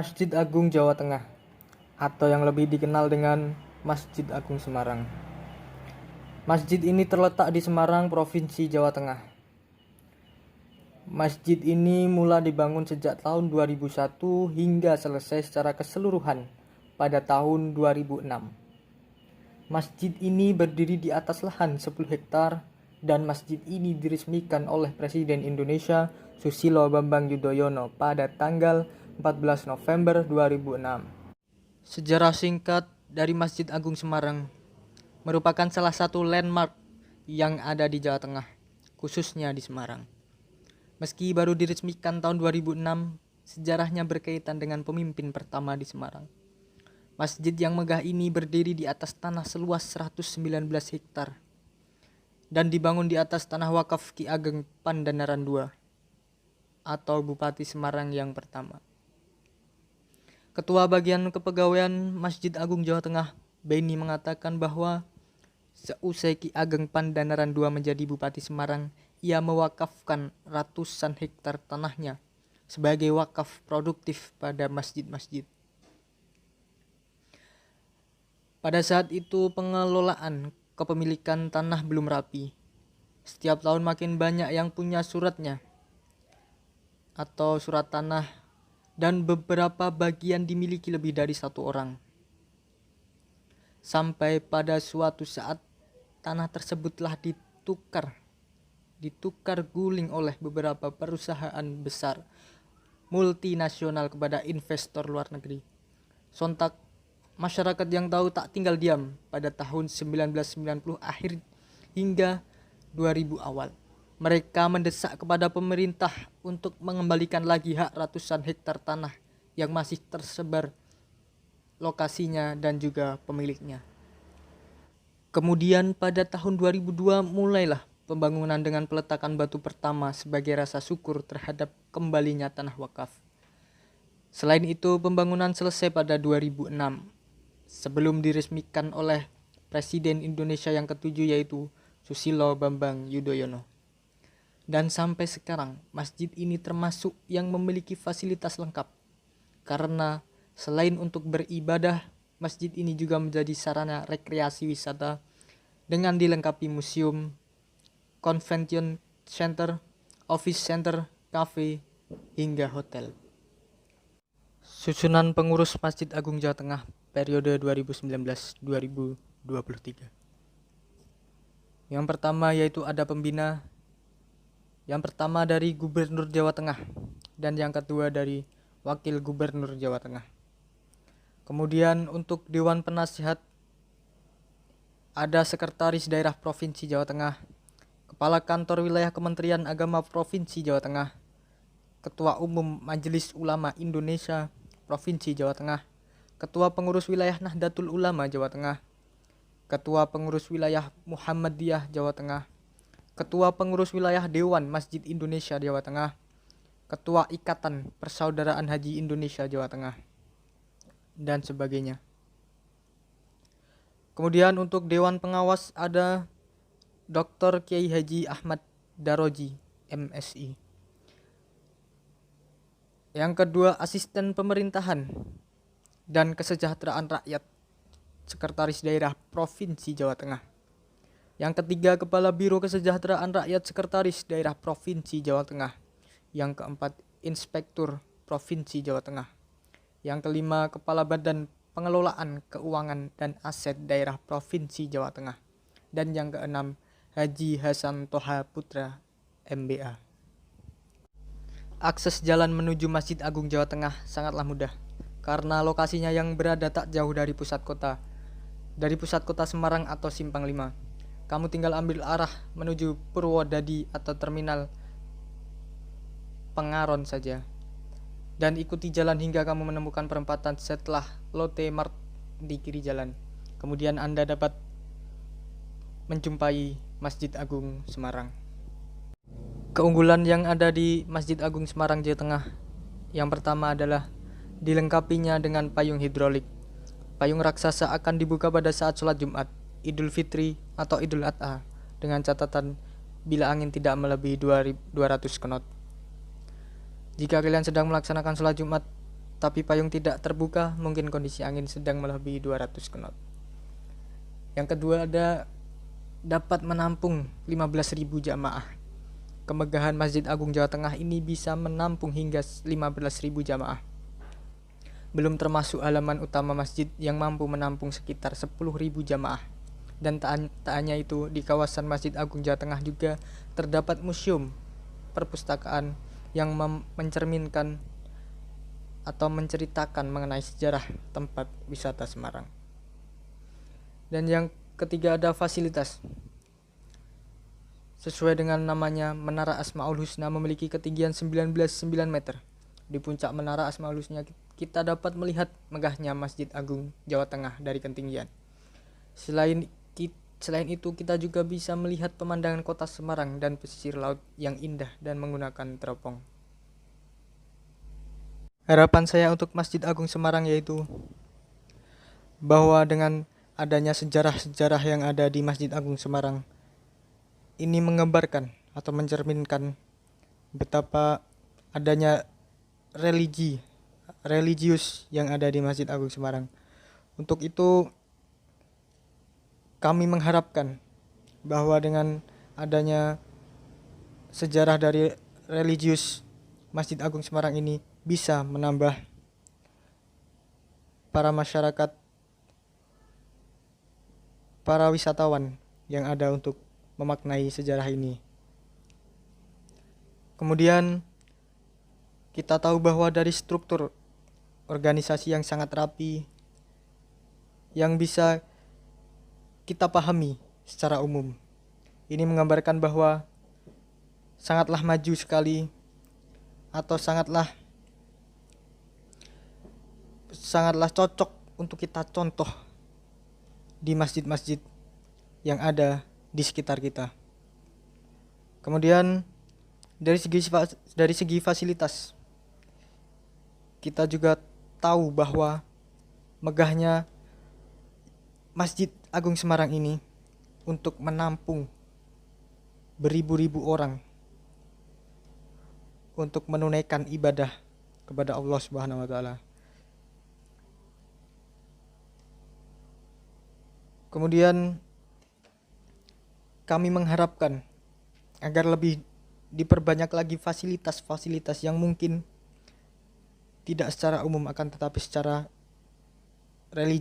Masjid Agung Jawa Tengah, atau yang lebih dikenal dengan Masjid Agung Semarang. Masjid ini terletak di Semarang, Provinsi Jawa Tengah. Masjid ini mula dibangun sejak tahun 2001 hingga selesai secara keseluruhan pada tahun 2006. Masjid ini berdiri di atas lahan 10 hektar dan masjid ini diresmikan oleh Presiden Indonesia Susilo Bambang Yudhoyono pada tanggal 14 November 2006. Sejarah singkat dari Masjid Agung Semarang merupakan salah satu landmark yang ada di Jawa Tengah, khususnya di Semarang. Meski baru diresmikan tahun 2006, sejarahnya berkaitan dengan pemimpin pertama di Semarang. Masjid yang megah ini berdiri di atas tanah seluas 119 hektar dan dibangun di atas tanah wakaf Ki Ageng Pandanaran II atau Bupati Semarang yang pertama. Ketua Bagian Kepegawaian Masjid Agung Jawa Tengah, Beni, mengatakan bahwa seusai Ki Ageng Pandanaran II menjadi Bupati Semarang, ia mewakafkan ratusan hektar tanahnya sebagai wakaf produktif pada masjid-masjid. Pada saat itu pengelolaan kepemilikan tanah belum rapi. Setiap tahun makin banyak yang punya suratnya atau surat tanah, dan beberapa bagian dimiliki lebih dari satu orang. Sampai pada suatu saat tanah tersebutlah ditukar guling oleh beberapa perusahaan besar multinasional kepada investor luar negeri. Sontak masyarakat yang tahu tak tinggal diam. Pada tahun 1990 akhir hingga 2000 awal, mereka mendesak kepada pemerintah untuk mengembalikan lagi hak ratusan hektar tanah yang masih tersebar lokasinya dan juga pemiliknya. Kemudian pada tahun 2002 mulailah pembangunan dengan peletakan batu pertama sebagai rasa syukur terhadap kembalinya tanah wakaf. Selain itu, pembangunan selesai pada 2006 sebelum diresmikan oleh Presiden Indonesia yang ketujuh, yaitu Susilo Bambang Yudhoyono. Dan sampai sekarang masjid ini termasuk yang memiliki fasilitas lengkap, karena selain untuk beribadah, masjid ini juga menjadi sarana rekreasi wisata dengan dilengkapi museum, convention center, office center, cafe, hingga hotel. Susunan pengurus Masjid Agung Jawa Tengah periode 2019-2023. Yang pertama yaitu ada pembina. Yang pertama dari Gubernur Jawa Tengah dan yang kedua dari Wakil Gubernur Jawa Tengah. Kemudian untuk Dewan Penasihat ada Sekretaris Daerah Provinsi Jawa Tengah, Kepala Kantor Wilayah Kementerian Agama Provinsi Jawa Tengah, Ketua Umum Majelis Ulama Indonesia Provinsi Jawa Tengah, Ketua Pengurus Wilayah Nahdlatul Ulama Jawa Tengah, Ketua Pengurus Wilayah Muhammadiyah Jawa Tengah, Ketua Pengurus Wilayah Dewan Masjid Indonesia Jawa Tengah, Ketua Ikatan Persaudaraan Haji Indonesia Jawa Tengah, dan sebagainya. Kemudian untuk Dewan Pengawas ada Dr. Kiai Haji Ahmad Daroji, MSI. Yang kedua, Asisten Pemerintahan dan Kesejahteraan Rakyat, Sekretaris Daerah Provinsi Jawa Tengah. Yang ketiga, Kepala Biro Kesejahteraan Rakyat, Sekretaris Daerah Provinsi Jawa Tengah. Yang keempat, Inspektur Provinsi Jawa Tengah. Yang kelima, Kepala Badan Pengelolaan Keuangan dan Aset Daerah Provinsi Jawa Tengah. Dan yang keenam, Haji Hasan Toha Putra, MBA. Akses jalan menuju Masjid Agung Jawa Tengah sangatlah mudah, karena lokasinya yang berada tak jauh dari pusat kota. Dari pusat kota Semarang atau Simpang 5, kamu tinggal ambil arah menuju Purwodadi atau terminal Pengaron saja, dan ikuti jalan hingga kamu menemukan perempatan setelah Lotte Mart di kiri jalan. Kemudian Anda dapat menjumpai Masjid Agung Semarang. Keunggulan yang ada di Masjid Agung Semarang Jawa Tengah, yang pertama adalah dilengkapinya dengan payung hidrolik. Payung raksasa akan dibuka pada saat sholat Jumat, Idul Fitri atau Idul Adha, dengan catatan bila angin tidak melebihi 200 knot. Jika kalian sedang melaksanakan sholat Jumat tapi payung tidak terbuka, mungkin kondisi angin sedang melebihi 200 knot. Yang kedua ada dapat menampung 15.000 jamaah. Kemegahan Masjid Agung Jawa Tengah ini bisa menampung hingga 15.000 jamaah. Belum termasuk halaman utama masjid yang mampu menampung sekitar 10.000 jamaah. Dan tak hanya itu, di kawasan Masjid Agung Jawa Tengah juga terdapat museum perpustakaan yang mencerminkan atau menceritakan mengenai sejarah tempat wisata Semarang. Dan yang ketiga ada fasilitas. Sesuai dengan namanya, Menara Asmaul Husna memiliki ketinggian 19 meter. Di puncak Menara Asmaul Husna kita dapat melihat megahnya Masjid Agung Jawa Tengah dari ketinggian. Selain itu kita juga bisa melihat pemandangan kota Semarang dan pesisir laut yang indah dan menggunakan teropong. Harapan saya untuk Masjid Agung Semarang yaitu bahwa dengan adanya sejarah-sejarah yang ada di Masjid Agung Semarang, ini menggambarkan atau mencerminkan betapa adanya religius yang ada di Masjid Agung Semarang. Untuk itu kami mengharapkan bahwa dengan adanya sejarah dari religius Masjid Agung Semarang ini bisa menambah para masyarakat, para wisatawan yang ada untuk memaknai sejarah ini. Kemudian kita tahu bahwa dari struktur organisasi yang sangat rapi yang bisa kita pahami secara umum, ini menggambarkan bahwa sangatlah maju sekali atau sangatlah cocok untuk kita contoh di masjid-masjid yang ada di sekitar kita. Kemudian dari segi fasilitas, kita juga tahu bahwa megahnya Masjid Agung Semarang ini untuk menampung beribu-ribu orang untuk menunaikan ibadah kepada Allah Subhanahu wa taala. Kemudian kami mengharapkan agar lebih diperbanyak lagi fasilitas-fasilitas yang mungkin tidak secara umum akan tetapi secara religi